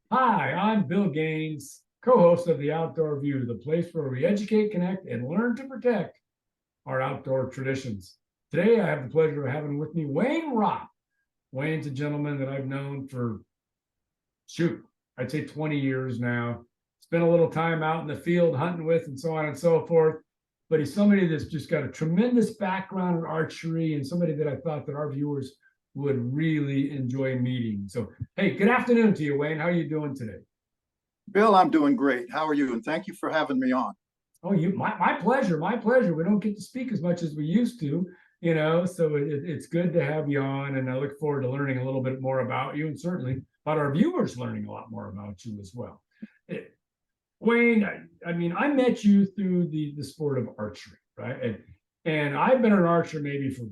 Hi, I'm Bill Gaines, co-host of the Outdoor View, the place where we educate, connect, and learn to protect our outdoor traditions. Today, I have the pleasure of having with me Wayne Raupe. Wayne's a gentleman that I've known for, shoot, I'd say 20 years now. Spent a little time out in the field hunting with and so on and so forth. But he's somebody that's just got a tremendous background in archery and somebody that I thought that our viewers would really enjoy meeting. So, hey, good afternoon to you, Wayne. How are you doing today? Bill, I'm doing great. How are you? And thank you for having me on. Oh, my pleasure, my pleasure. We don't get to speak as much as we used to, so it's good to have you on, and I look forward to learning a little bit more about you, and certainly about our viewers learning a lot more about you as well. Eh, Wayne, I mean, I met you through the sport of archery, right? And I've been an archer maybe for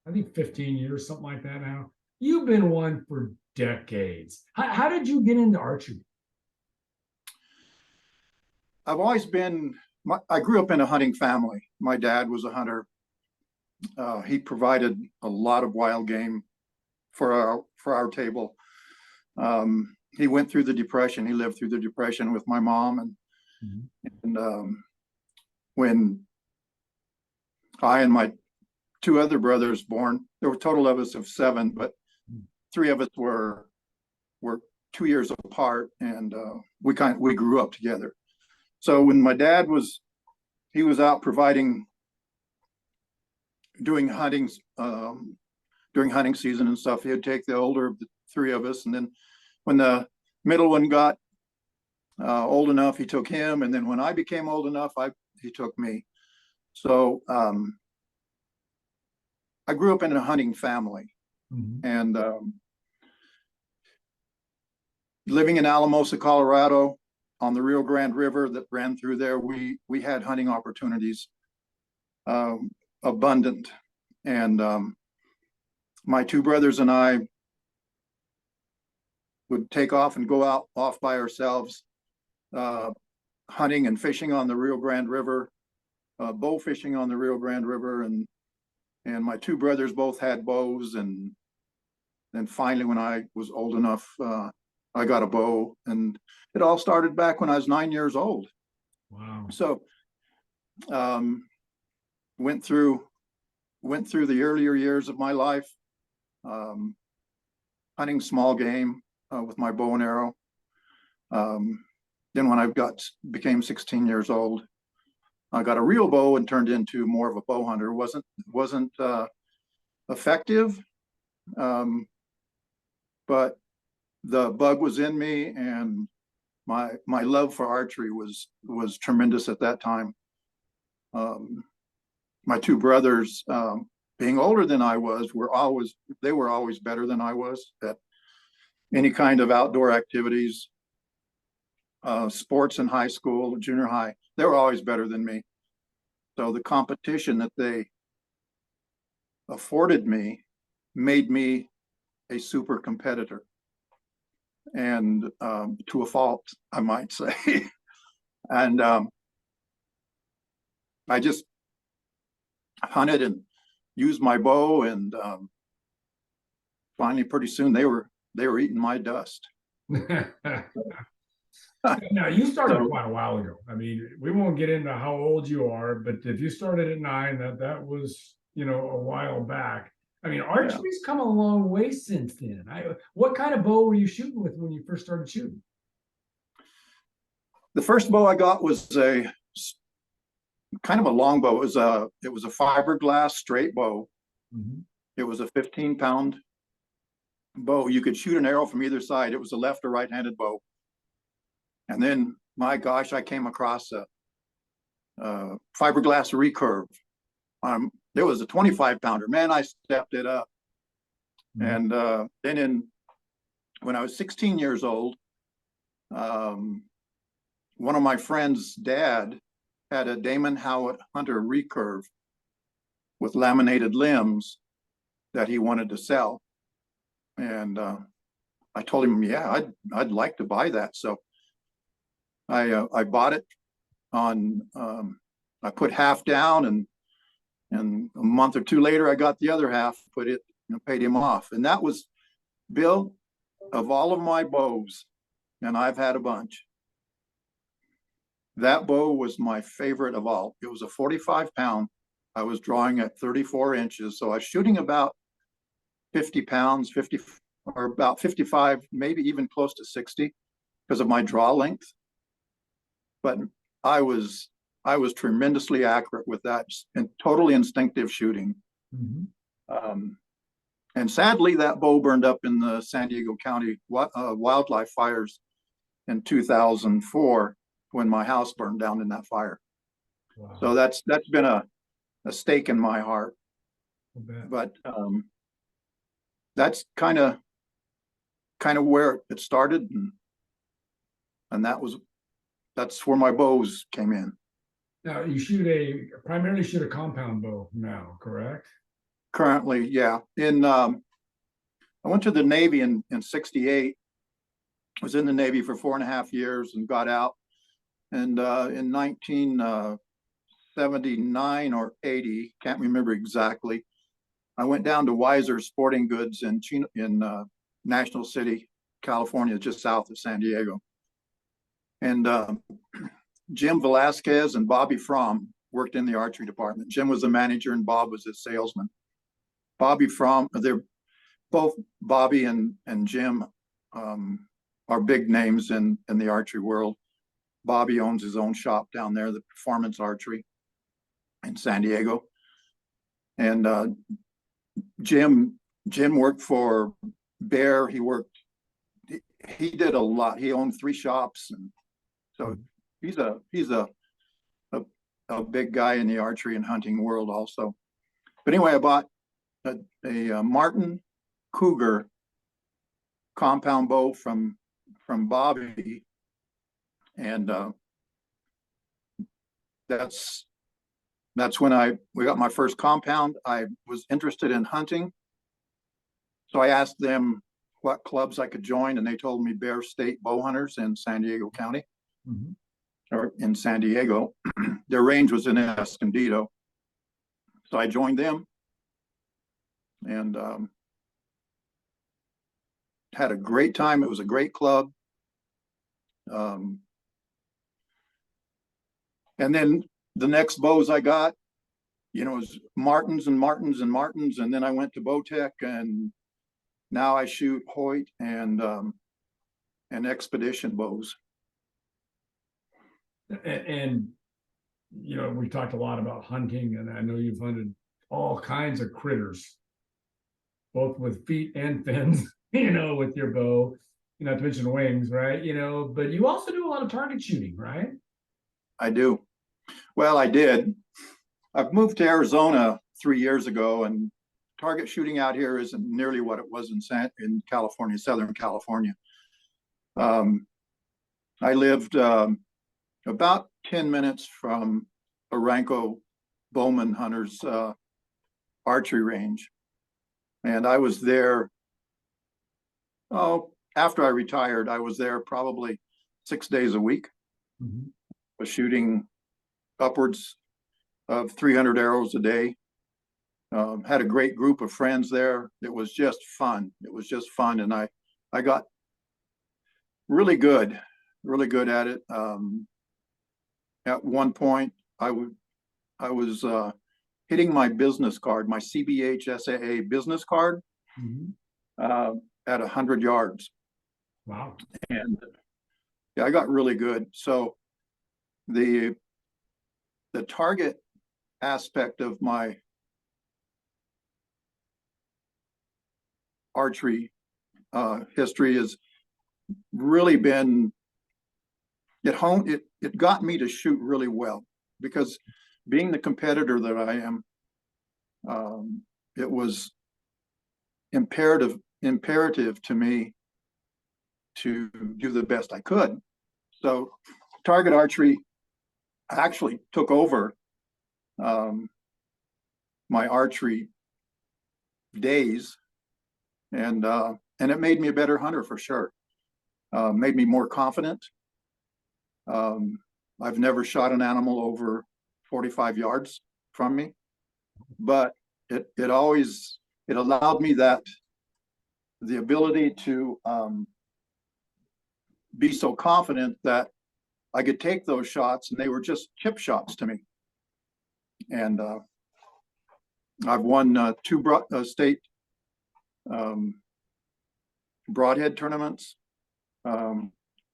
I think 15 years, something like that now. You've been one for decades. How did you get into archery? I've always I grew up in a hunting family. My dad was a hunter. He provided a lot of wild game for our table. He went through the Depression. He lived through the Depression with my mom. Mhm. And when I and my two other brothers born, there were a total of us of seven, but three of us were 2 years apart, and we grew up together. So when my dad he was out providing doing hunting during hunting season and stuff. He'd take the older of the three of us, and then when the middle one got old enough, he took him, and then when I became old enough, he took me. So I grew up in a hunting family, Mhm. and living in Alamosa, Colorado, on the Rio Grande River that ran through there, we had hunting opportunities abundant, and my two brothers and I would take off and go out off by ourselves, uh, hunting and fishing on the Rio Grande River, bow fishing on the Rio Grande River, and my two brothers both had bows, and then finally, when I was old enough, I got a bow, and it all started back when I was 9 years old. Wow. So um, went through went through the earlier years of my life, um, hunting small game with my bow and arrow. Um, then when I became 16 years old, I got a real bow and turned into more of a bow hunter. Wasn't effective, um, but the bug was in me, and my love for archery was tremendous at that time. Um, my two brothers, being older than I was, they were always better than I was at any kind of outdoor activities, sports in high school, junior high. They were always better than me. So the competition that they afforded me made me a super competitor, and to a fault, I might say. And I just hunted and used my bow, and finally, pretty soon, they were eating my dust. Now, you started So quite a while ago. I mean, we won't get into how old you are, but if you started at nine, that was, a while back. I mean, yeah, archery's come a long way since then. What kind of bow were you shooting with when you first started shooting? the first bow I got was a kind of a long bow. It was a fiberglass straight bow. Mhm. It was a 15-pound bow. You could shoot an arrow from either side. It was a left or right-handed bow. And then, my gosh, I came across a fiberglass recurve. There was a 25-pounder. Man, I stepped it up. Mhm. And then when I was 16 years old, um, one of my friend's dad had a Damon Howard Hunter recurve with laminated limbs that he wanted to sell. And I told him, yeah, I'd like to buy that. So I bought it on. I put half down, and a month or two later, I got the other half. Paid him off, and that was, Bill, of all of my bows. and I've had a bunch. That bow was my favorite of all. It was a 45 pound. I was drawing at 34 inches. So I was shooting about 50 pounds, 50 or about 55, maybe even close to 60 because of my draw length. But I was tremendously accurate with that and totally instinctive shooting. And sadly, that bow burned up in the San Diego County wildlife fires in 2004 when my house burned down in that fire. Wow. So that's been a stake in my heart. But that's kind of where it started, and that's where my bows came in. Now you primarily shoot a compound bow now, correct? Currently, yeah. I went to the Navy in '68. Was in the Navy for 4.5 years and got out. And in 1979 or 80, can't remember exactly, I went down to Weiser Sporting Goods in National City, California, just south of San Diego. And Jim Velasquez and Bobby Fromm worked in the archery department. Jim was the manager and Bob was his salesman. Bobby Fromm, they're both Bobby and Jim are big names in the archery world. Bobby owns his own shop down there, the Performance Archery in San Diego. And Jim worked for Bear. He did a lot. He owned 3 shops, and so he's a big guy in the archery and hunting world also. But anyway, I bought a Martin Cougar compound bow from Bobby, and that's when we got my first compound. I was interested in hunting, so I asked them what clubs I could join, and they told me Bear State Bow Hunters in San Diego County, or in San Diego. Their range was in Escondido, so I joined them, and had a great time. It was a great club. And then the next bows I got, was Martins and Martins and Martins. And then I went to Bowtech, and now I shoot Hoyt and Expedition bows. And we talked a lot about hunting, and I know you've hunted all kinds of critters, both with feet and fins, with your bow, not to mention wings, right? But you also do a lot of target shooting, right? I do. Well, I did. I've moved to Arizona 3 years ago, and target shooting out here isn't nearly what it was in California, Southern California. I lived about 10 minutes from Aranco Bowmen Hunters archery range. And I was there, after I retired, I was there probably 6 days a week. Was shooting upwards of 300 arrows a day. Had a great group of friends there. It was just fun. And I got really good at it. At one point, I was hitting my business card, my CBH SAA business card, at 100 yards. Wow. And yeah, I got really good. So the target aspect of my archery history has really been, it got me to shoot really well, because being the competitor that I am, it was imperative to me to do the best I could. So target archery actually took over my archery days, and it made me a better hunter for sure. Made me more confident. I've never shot an animal over 45 yards from me, but it allowed me the ability to be so confident that I could take those shots, and they were just chip shots to me. And I've won two state broadhead tournaments,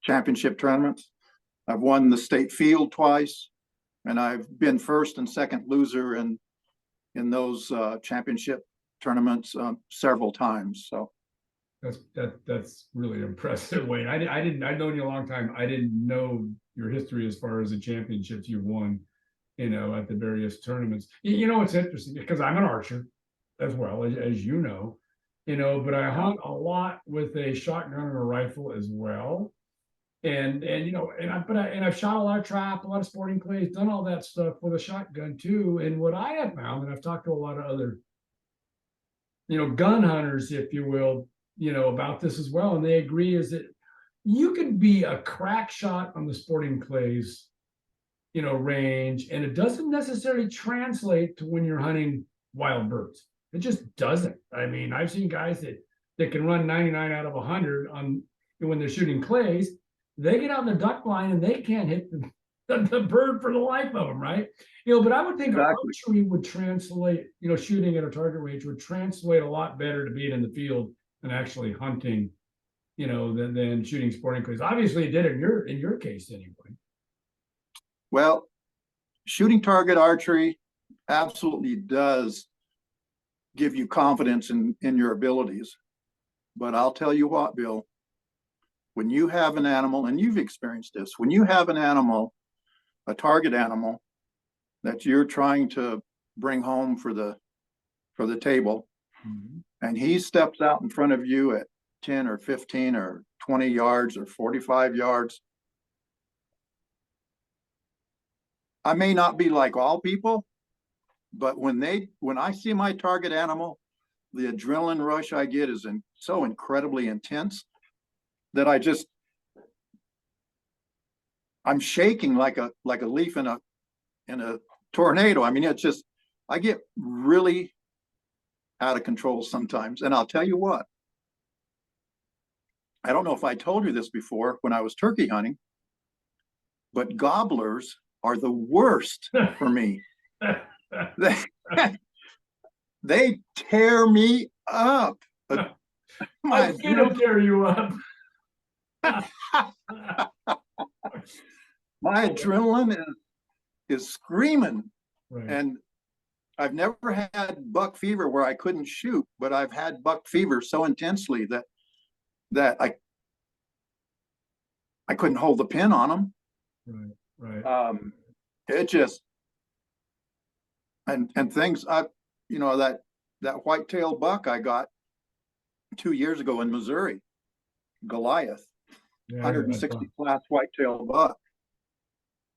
championship tournaments. I've won the state field twice, and I've been first and second loser in those championship tournaments several times. So that's really impressive, Wayne. I've known you a long time. I didn't know your history as far as the championships you've won, at the various tournaments. It's interesting because I'm an archer as well, as you know, but I hunt a lot with a shotgun and a rifle as well. And I've shot a lot of trap, a lot of sporting clays, done all that stuff with a shotgun too. And what I have found, and I've talked to a lot of other, gun hunters, if you will, about this as well, and they agree, is that you can be a crack shot on the sporting clays, range, and it doesn't necessarily translate to when you're hunting wild birds. It just doesn't. I mean, I've seen guys that can run 99 out of 100 on when they're shooting clays. They get out in the duck line and they can't hit the bird for the life of them, right? But I would think archery would translate, shooting at a target range would translate a lot better to being in the field than actually hunting, than shooting sporting clays. Obviously, it did in your case anyway. Well, shooting target archery absolutely does give you confidence in your abilities. But I'll tell you what, Bill, when you have an animal, and you've experienced this, when you have an animal, a target animal that you're trying to bring home for the table, and he steps out in front of you at 10 or 15 or 20 yards or 45 yards, I may not be like all people, but when I see my target animal, the adrenaline rush I get is so incredibly intense that I'm shaking like a leaf in a tornado. I mean, I get really out of control sometimes. And I'll tell you what, I don't know if I told you this before when I was turkey hunting, but gobblers are the worst for me. They tear me up. I've seen them tear you up. My adrenaline is screaming. Right. And I've never had buck fever where I couldn't shoot, but I've had buck fever so intensely that I couldn't hold the pin on them. Right. It just and things that white-tailed buck I got 2 years ago in Missouri, Goliath, 160 class white-tailed buck.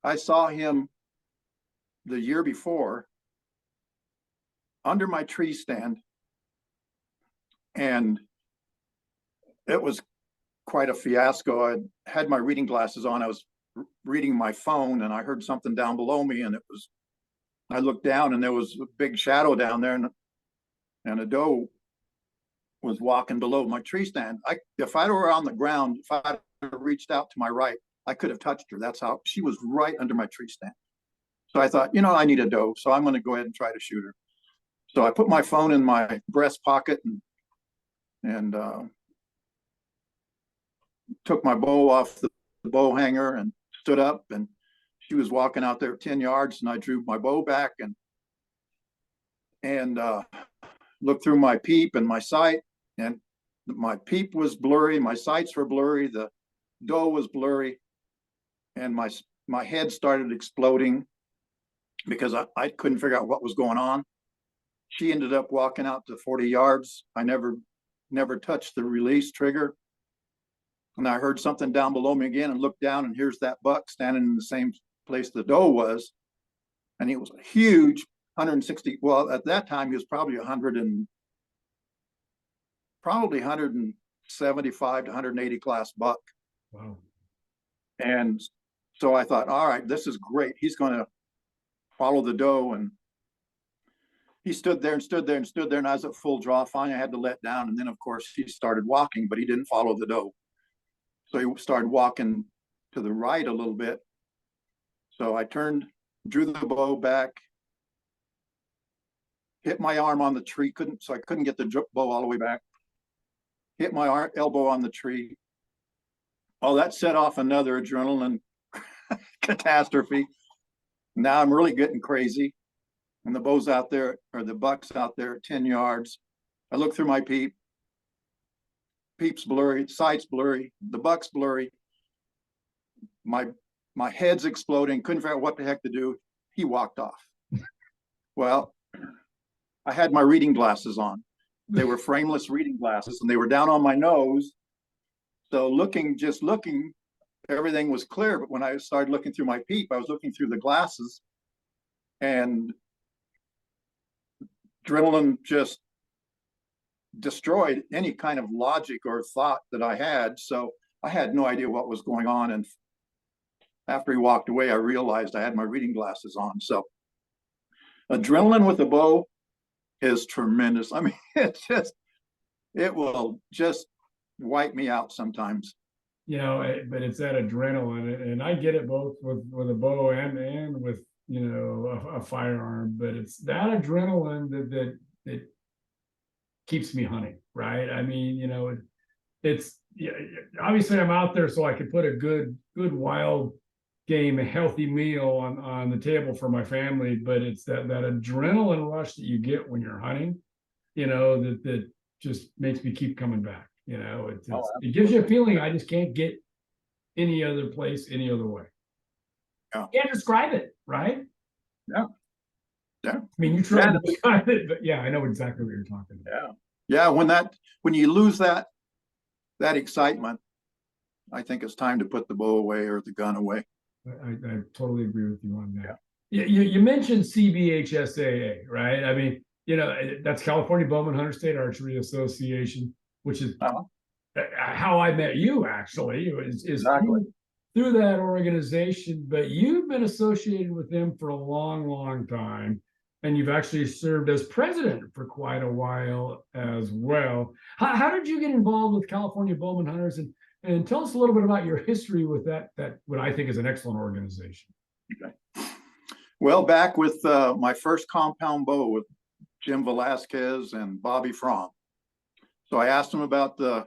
I saw him the year before under my tree stand, and it was quite a fiasco. I had my reading glasses on. I was reading my phone, and I heard something down below me, and I looked down, and there was a big shadow down there, and a doe was walking below my tree stand. If I were on the ground, if I reached out to my right, I could have touched her. That's how she was, right under my tree stand. So I thought, I need a doe, so I'm going to go ahead and try to shoot her. So I put my phone in my breast pocket and took my bow off the bow hanger and stood up, and she was walking out there 10 yards, and I drew my bow back and looked through my peep and my sight, and my peep was blurry, my sights were blurry, the doe was blurry, and my head started exploding because I couldn't figure out what was going on. She ended up walking out to 40 yards. I never touched the release trigger. And I heard something down below me again and looked down, and here's that buck standing in the same place the doe was. And he was a huge 160. Well, at that time, he was probably 175 to 180 class buck. Wow. And so I thought, all right, this is great. He's going to follow the doe. And he stood there and stood there and stood there. And I was at full draw. Finally, I had to let down. And then, of course, he started walking, but he didn't follow the doe. So he started walking to the right a little bit. So I turned, drew the bow back, hit my arm on the tree, so I couldn't get the bow all the way back. Hit my elbow on the tree. Oh, that set off another adrenaline catastrophe. Now I'm really getting crazy. And the bow's out there, or the buck's out there at 10 yards. I look through my peep. Peep's blurry, sight's blurry, the buck's blurry. My head's exploding, couldn't figure out what the heck to do. He walked off. Well, I had my reading glasses on. They were frameless reading glasses, and they were down on my nose. So just looking, everything was clear. But when I started looking through my peep, I was looking through the glasses, and adrenaline just destroyed any kind of logic or thought that I had. So I had no idea what was going on. And after he walked away, I realized I had my reading glasses on. So adrenaline with a bow is tremendous. I mean, it will just wipe me out sometimes. You know, but it's that adrenaline, and I get it both with a bow and with, you know, a firearm, but it's that adrenaline that keeps me hunting, right? I mean, you know, it's obviously I'm out there so I can put a good wild game, a healthy meal on the table for my family, but it's that adrenaline rush that you get when you're hunting, you know, that just makes me keep coming back. You know, it gives you a feeling I just can't get any other place, any other way. Yeah. Can't describe it, right? Yeah. Yeah. I mean, you try to describe it, but yeah, I know exactly what you're talking about. Yeah. Yeah. When you lose that excitement, I think it's time to put the bow away or the gun away. I totally agree with you on that. Yeah. You mentioned CBHSAA, right? I mean, you know, that's California Bowmen Hunter State Archery Association, which is how I met you, actually, is exactly through that organization. But you've been associated with them for a long time, and you've actually served as president for quite a while as well. How did you get involved with California Bowmen Hunters, and tell us a little bit about your history with that what I think is an excellent organization. Okay. Well, back with my first compound bow with Jim Velasquez and Bobby Fromm. So I asked them about the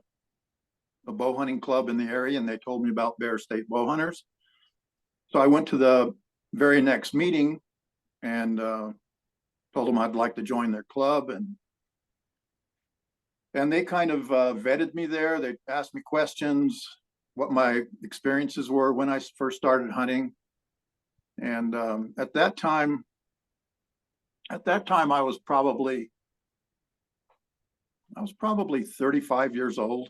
bow hunting club in the area, and they told me about Bear State Bow Hunters. So I went to the very next meeting and told them I'd like to join their club, and they kind of vetted me there. They asked me questions, what my experiences were when I first started hunting. And at that time I was probably 35 years old.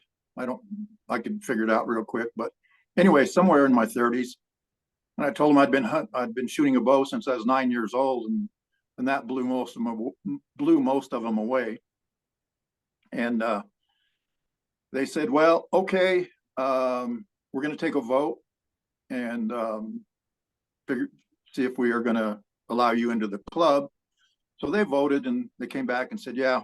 I could figure it out real quick, but anyway, somewhere in my 30s. And I told them I'd been shooting a bow since I was 9 years old, and that blew most of them away. And they said, well, okay, we're going to take a vote and see if we are going to allow you into the club. So they voted, and they came back and said, yeah,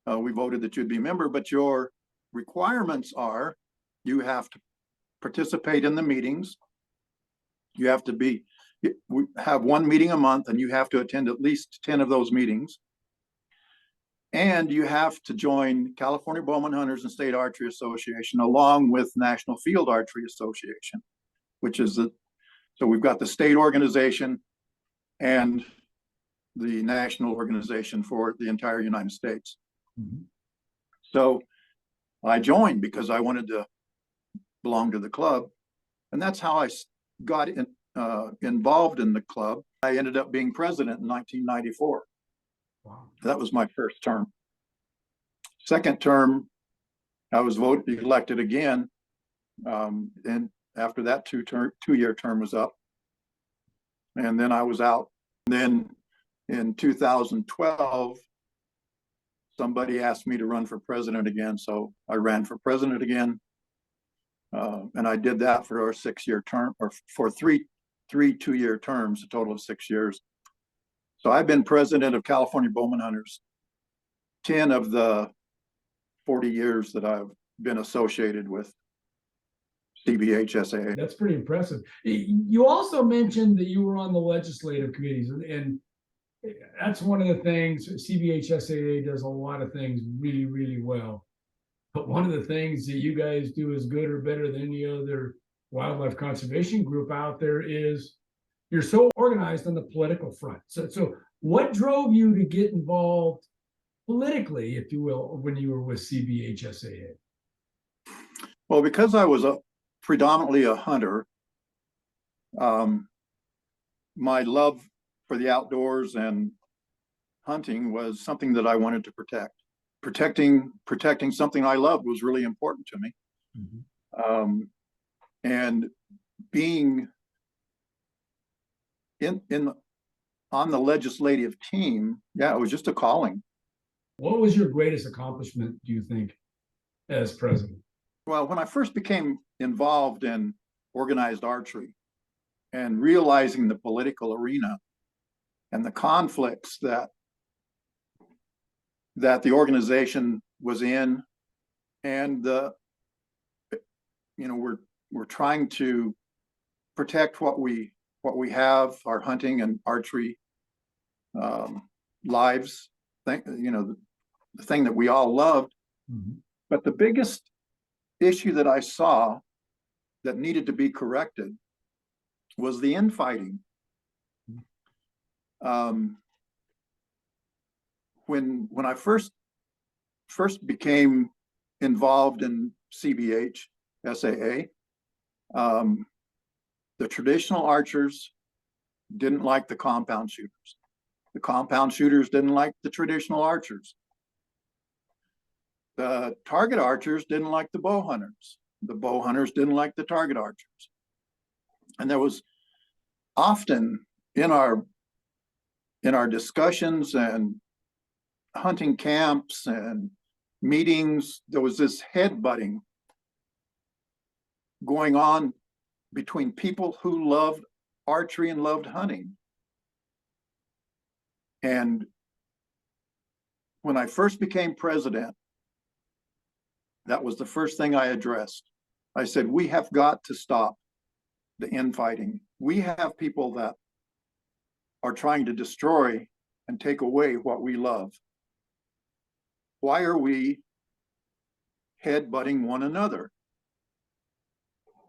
we voted that you'd be a member, but your requirements are you have to participate in the meetings. You have to have one meeting a month, and you have to attend at least 10 of those meetings. And you have to join California Bowmen Hunters and State Archery Association along with National Field Archery Association, which is so we've got the state organization and the national organization for the entire United States. Mm-hmm. So I joined because I wanted to belong to the club. And that's how I got involved in the club. I ended up being president in 1994. Wow. That was my first term. Second term, I was elected again. And after that two-year term was up. And then I was out. Then in 2012, somebody asked me to run for president again. So I ran for president again. And I did that for a 6-year term, or for three 2-year terms, a total of 6 years. So I've been president of California Bowmen Hunters 10 of the 40 years that I've been associated with CBHSAA. That's pretty impressive. You also mentioned that you were on the legislative committees, and that's one of the things. CBHSAA does a lot of things really, really well. But one of the things that you guys do as good or better than any other wildlife conservation group out there is you're so organized on the political front. So what drove you to get involved politically, if you will, when you were with CBHSAA? Well, because I was predominantly a hunter, my love for the outdoors and hunting was something that I wanted to protect. Protecting something I loved was really important to me. Mm-hmm. And being on the legislative team, yeah, it was just a calling. What was your greatest accomplishment, do you think, as president? Well, when I first became involved in organized archery and realizing the political arena and the conflicts that the organization was in, and we're trying to protect what we have, our hunting and archery lives, the thing that we all loved. Mm-hmm. But the biggest issue that I saw that needed to be corrected was the infighting. When I first became involved in CBHSAA, the traditional archers didn't like the compound shooters. The compound shooters didn't like the traditional archers. The target archers didn't like the bow hunters. The bow hunters didn't like the target archers. And there was often in our discussions and hunting camps and meetings, there was this headbutting going on between people who loved archery and loved hunting. And when I first became president, that was the first thing I addressed. I said, we have got to stop the infighting. We have people that are trying to destroy and take away what we love. Why are we headbutting one another?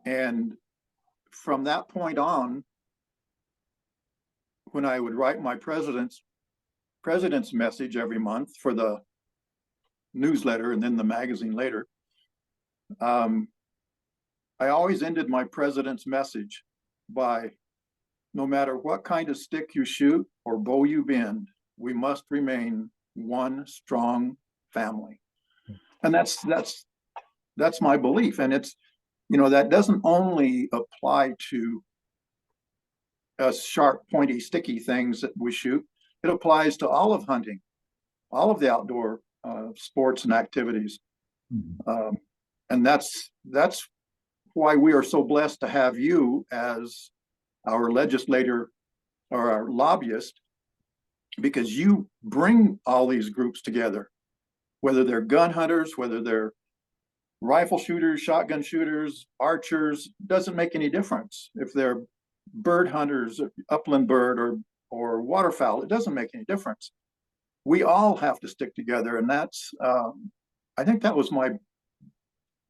And from that point on, when I would write my president's message every month for the newsletter and then the magazine later, I always ended my president's message by, no matter what kind of stick you shoot or bow you bend, we must remain one strong family. And that's my belief. And it's, that doesn't only apply to sharp, pointy, sticky things that we shoot. It applies to all of hunting, all of the outdoor sports and activities. Mm-hmm. And that's why we are so blessed to have you as our legislator or our lobbyist, because you bring all these groups together, whether they're gun hunters, whether they're rifle shooters, shotgun shooters, archers, doesn't make any difference. If they're bird hunters, upland bird or waterfowl, it doesn't make any difference. We all have to stick together. And that's, I think that was my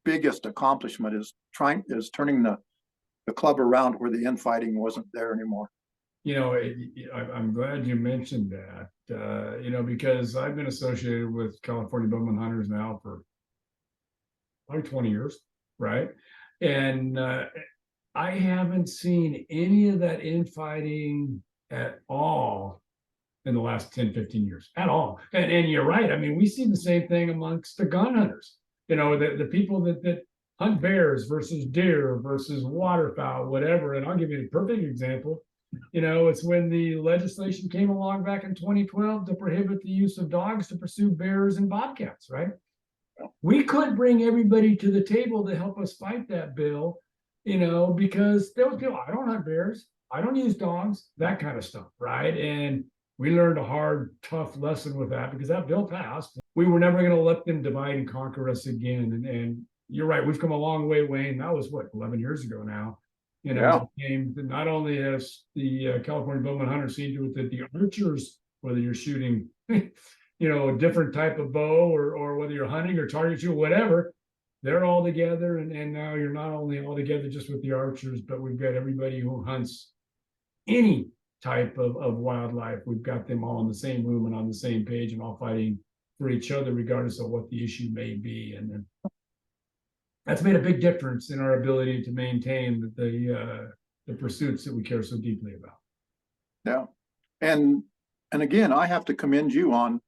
biggest accomplishment, is turning the club around where the infighting wasn't there anymore. I'm glad you mentioned that, because I've been associated with California Bowmen hunters now for probably 20 years, right? And I haven't seen any of that infighting at all in the last 10, 15 years, at all. And you're right. I mean, we see the same thing amongst the gun hunters, the people that hunt bears versus deer versus waterfowl, whatever. And I'll give you a perfect example. It's when the legislation came along back in 2012 to prohibit the use of dogs to pursue bears and bobcats, right? We could bring everybody to the table to help us fight that bill, because there was people, I don't hunt bears, I don't use dogs, that kind of stuff, right? And we learned a hard, tough lesson with that, because that bill passed. We were never going to let them divide and conquer us again. And you're right. We've come a long way, Wayne. That was what, 11 years ago now. You know, Yeah. came not only has the California Bowman Hunter seen to it that the archers, whether you're shooting, you know, a different type of bow or whether you're hunting or target shooting, whatever, they're all together. And now you're not only all together just with the archers, but we've got everybody who hunts any type of wildlife. We've got them all in the same room and on the same page and all fighting for each other, regardless of what the issue may be. And then that's made a big difference in our ability to maintain the pursuits that we care so deeply about. Yeah. And again, I have to commend you on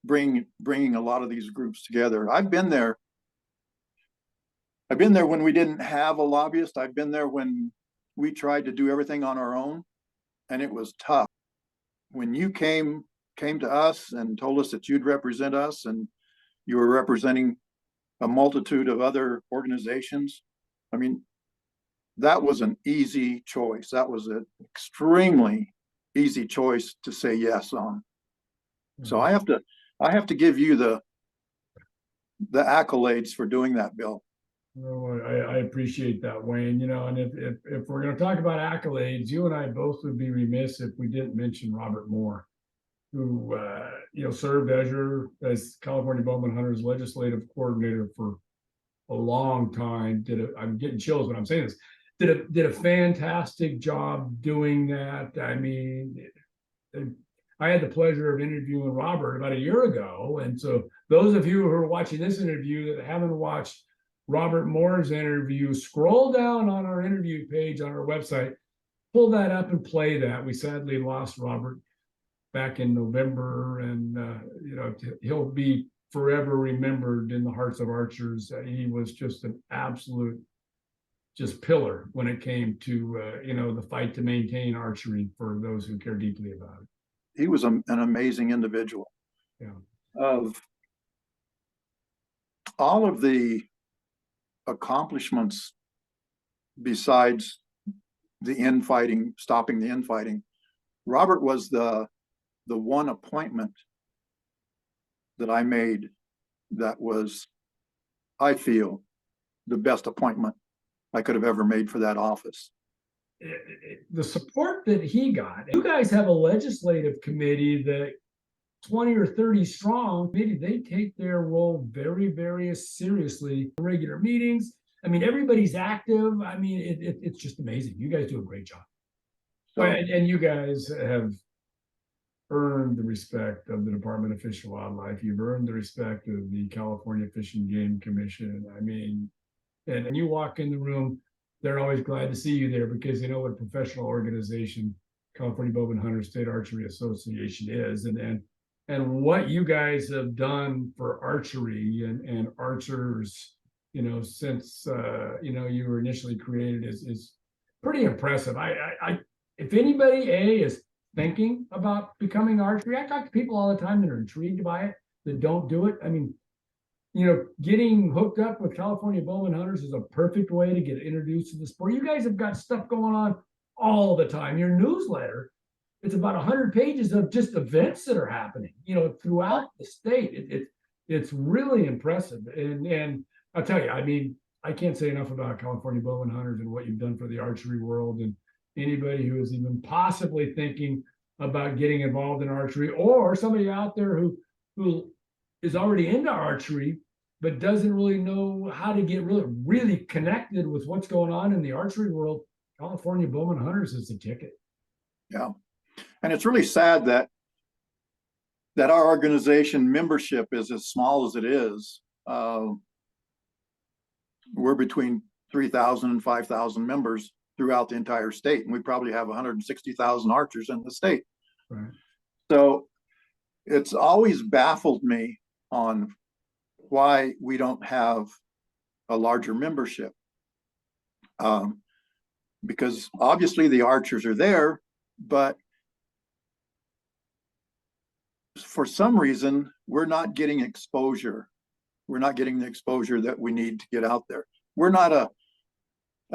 bringing a lot of these groups together. I've been there when we didn't have a lobbyist. I've been there when we tried to do everything on our own, and it was tough. When you came to us and told us that you'd represent us, and you were representing a multitude of other organizations, I mean, that was an easy choice. That was an extremely easy choice to say yes on. So I have to give you the accolades for doing that, Bill. Well, I appreciate that, Wayne. You know, and if we're going to talk about accolades, you and I both would be remiss if we didn't mention Robert Moore, who you know, served as California Bowman Hunters legislative coordinator for a long time. I'm getting chills when I'm saying this. Did a fantastic job doing that. I mean, I had the pleasure of interviewing Robert about a year ago, and so those of you who are watching this interview that haven't watched Robert Moore's interview, scroll down on our interview page on our website, pull that up and play that. We sadly lost Robert back in November, and you know, he'll be forever remembered in the hearts of archers. He was just an absolute pillar when it came to you know, the fight to maintain archery for those who care deeply about it. He was an amazing individual. Yeah. Of all of the accomplishments besides the infighting, stopping the infighting, Robert was the one appointment that I made that was, I feel, the best appointment I could have ever made for that office. The support that he got, you guys have a legislative committee that 20 or 30 strong. Maybe they take their role very, very seriously. Regular meetings. I mean, everybody's active. I mean, it's just amazing. You guys do a great job. So, and you guys have earned the respect of the Department of Fish and Wildlife. You've earned the respect of the California Fish and Game Commission. I mean, and you walk in the room, they're always glad to see you there because they know what a professional organization California Bowman Hunter State Archery Association is, and what you guys have done for archery and archers, you know, since you know, you were initially created is pretty impressive. I if anybody is thinking about becoming archery, I talk to people all the time that are intrigued by it, that don't do it. I mean, you know, getting hooked up with California Bowman Hunters is a perfect way to get introduced to the sport. You guys have got stuff going on all the time. Your newsletter, it's about 100 pages of just events that are happening, you know, throughout the state. It's really impressive. And I'll tell you, I mean, I can't say enough about California Bowman Hunters and what you've done for the archery world. And anybody who is even possibly thinking about getting involved in archery, or somebody out there who is already into archery but doesn't really know how to get really connected with what's going on in the archery world, California Bowman Hunters is the ticket. Yeah. And it's really sad that our organization membership is as small as it is. We're between 3,000 and 5,000 members throughout the entire state, and we probably have 160,000 archers in the state. Right. So it's always baffled me on why we don't have a larger membership. Because obviously the archers are there, but for some reason, we're not getting exposure. We're not getting the exposure that we need to get out there. We're not a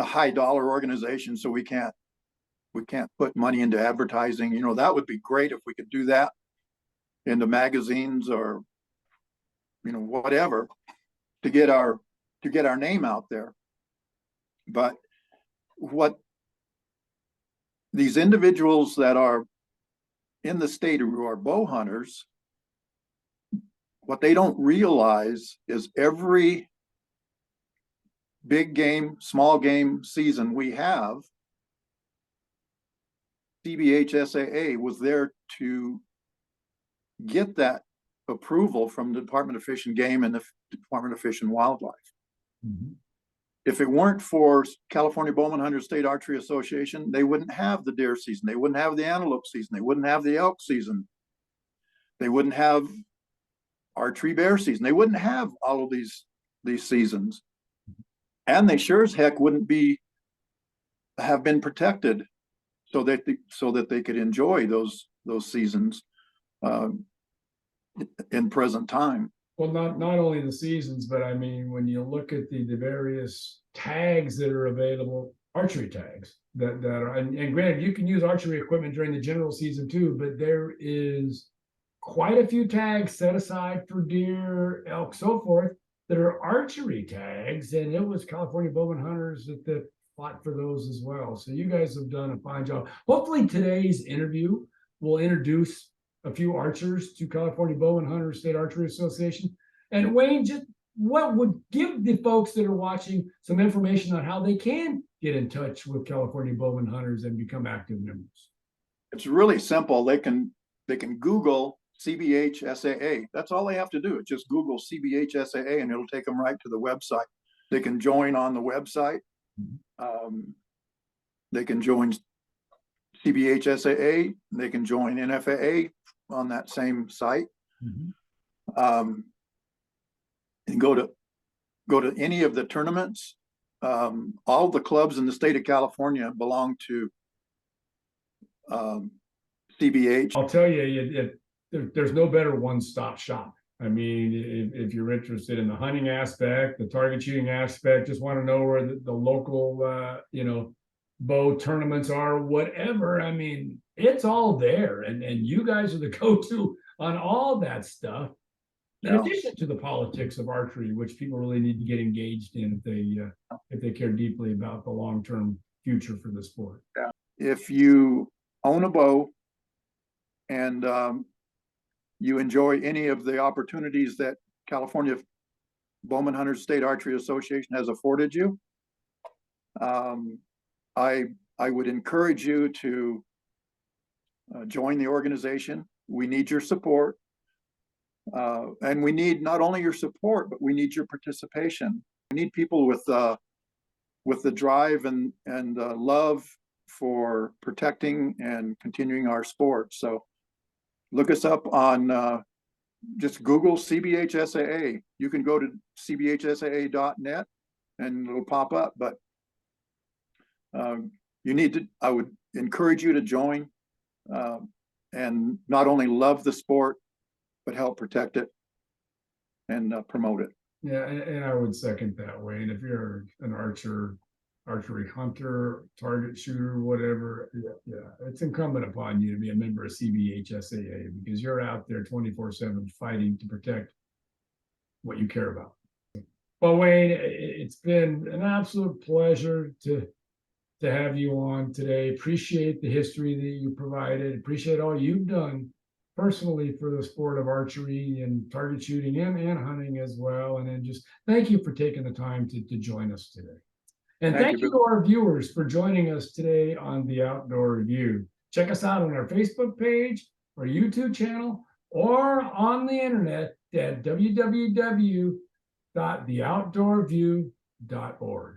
high dollar organization, so we can't put money into advertising. You know, that would be great if we could do that into magazines or, you know, whatever, to get our to get our name out there. But what these individuals that are in the state who are bow hunters, what they don't realize is every big game, small game season we have, CBHSAA was there to get that approval from the Department of Fish and Game and the Department of Fish and Wildlife. Mhm. If it weren't for California Bowman Hunters State Archery Association, they wouldn't have the deer season. They wouldn't have the antelope season. They wouldn't have the elk season. They wouldn't have archery bear season. They wouldn't have all of these seasons. And they sure as heck wouldn't have been protected so that they could enjoy those seasons in present time. Well, not only the seasons, but I mean, when you look at the various tags that are available, archery tags that are, and granted, you can use archery equipment during the general season too, but there is quite a few tags set aside for deer, elk, so forth, that are archery tags, and it was California Bowman Hunters that fought for those as well. So you guys have done a fine job. Hopefully today's interview will introduce a few archers to California Bowman Hunters State Archery Association. And Wayne, just what would give the folks that are watching some information on how they can get in touch with California Bowman Hunters and become active members? It's really simple. They can Google CBHSAA. That's all they have to do. It's just Google CBHSAA and it'll take them right to the website. They can join on the website. They can join CBHSAA. They can join NFAA on that same site. And go to any of the tournaments. All the clubs in the state of California belong to CBH. I'll tell you, there's no better one-stop shop. I mean, if you're interested in the hunting aspect, the target shooting aspect, just want to know where the local, bow tournaments are, whatever. I mean, it's all there, and you guys are the go-to on all that stuff. In addition to the politics of archery, which people really need to get engaged in if they care deeply about the long-term future for the sport. Yeah. If you own a bow and you enjoy any of the opportunities that California Bowman Hunters State Archery Association has afforded you, I would encourage you to join the organization. We need your support. And we need not only your support, but we need your participation. We need people with the drive and love for protecting and continuing our sport. So look us up on just Google CBHSAA. You can go to cbhsaa.net and it'll pop up, but I would encourage you to join and not only love the sport, but help protect it and promote it. Yeah, and I would second that, Wayne. If you're an archery hunter, target shooter, whatever, yeah, it's incumbent upon you to be a member of CBHSAA because you're out there 24/7 fighting to protect what you care about. Well, Wayne, it's been an absolute pleasure to have you on today. Appreciate the history that you provided. Appreciate all you've done personally for the sport of archery and target shooting and hunting as well. And then just thank you for taking the time to join us today. And thank you to our viewers for joining us today on The Outdoor Review. Check us out on our Facebook page, our YouTube channel, or on the internet at www.theoutdoorview.org.